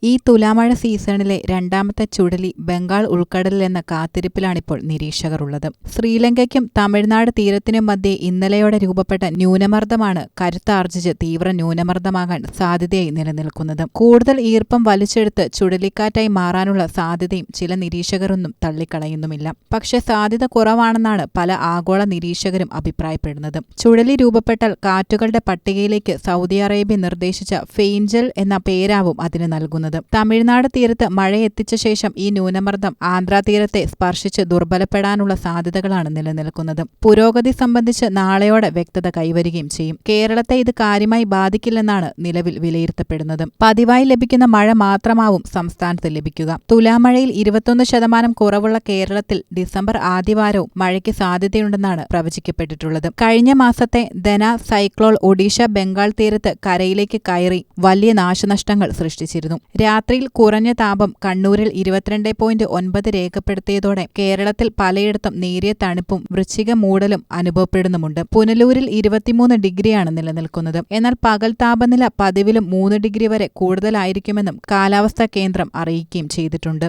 ഈ തുലാമഴ സീസണിലെ രണ്ടാമത്തെ ചുഴലി ബംഗാൾ ഉൾക്കടലിലെന്ന കാത്തിരിപ്പിലാണിപ്പോൾ നിരീക്ഷകരുള്ളത്. ശ്രീലങ്കയ്ക്കും തമിഴ്നാട് തീരത്തിനും മധ്യേ ഇന്നലെയോടെ രൂപപ്പെട്ട ന്യൂനമർദ്ദമാണ് കരുത്താർജിച്ച് തീവ്ര ന്യൂനമർദ്ദമാകാൻ സാധ്യതയായി നിലനിൽക്കുന്നത്. കൂടുതൽ ഈർപ്പം വലിച്ചെടുത്ത് ചുഴലിക്കാറ്റായി മാറാനുള്ള സാധ്യതയും ചില നിരീക്ഷകരൊന്നും തള്ളിക്കളയുന്നുമില്ല. പക്ഷേ സാധ്യത കുറവാണെന്നാണ് പല ആഗോള നിരീക്ഷകരും അഭിപ്രായപ്പെടുന്നത്. ചുഴലി രൂപപ്പെട്ടാൽ കാറ്റുകളുടെ പട്ടികയിലേക്ക് സൗദി അറേബ്യ നിർദ്ദേശിച്ച ഫെയ്ഞ്ചൽ എന്ന പേരാവും അതിന് നൽകുന്നത്. തമിഴ്നാട് തീരത്ത് മഴയെത്തിച്ച ശേഷം ഈ ന്യൂനമർദ്ദം ആന്ധ്രാതീരത്തെ സ്പർശിച്ച് ദുർബലപ്പെടാനുള്ള സാധ്യതകളാണ് നിലനിൽക്കുന്നത്. പുരോഗതി സംബന്ധിച്ച് നാളെയോടെ വ്യക്തത കൈവരികയും ചെയ്യും. കേരളത്തെ ഇത് കാര്യമായി ബാധിക്കില്ലെന്നാണ് നിലവിൽ വിലയിരുത്തപ്പെടുന്നത്. പതിവായി ലഭിക്കുന്ന മഴ മാത്രമാവും സംസ്ഥാനത്ത് ലഭിക്കുക. തുലാമഴയിൽ 21% കുറവുള്ള കേരളത്തിൽ ഡിസംബർ ആദ്യവാരവും മഴയ്ക്ക് സാധ്യതയുണ്ടെന്നാണ് പ്രവചിക്കപ്പെട്ടിട്ടുള്ളത്. കഴിഞ്ഞ മാസത്തെ ധന സൈക്ലോൺ ഒഡീഷ ബംഗാൾ തീരത്ത് കരയിലേക്ക് കയറി വലിയ നാശനഷ്ടങ്ങൾ സൃഷ്ടിച്ചിരുന്നു. രാത്രിയിൽ കുറഞ്ഞ താപം കണ്ണൂരിൽ 22.9 രേഖപ്പെടുത്തിയതോടെ കേരളത്തിൽ പലയിടത്തും നേരിയ തണുപ്പും വൃശ്ചിക മൂടലും അനുഭവപ്പെടുന്നുമുണ്ട്. പുനലൂരിൽ 23 ഡിഗ്രിയാണ് നിലനിൽക്കുന്നത്. എന്നാൽ പകൽ താപനില പതിവിലും 3 ഡിഗ്രി വരെ കൂടുതലായിരിക്കുമെന്നും കാലാവസ്ഥാ കേന്ദ്രം അറിയിക്കുകയും ചെയ്തിട്ടുണ്ട്.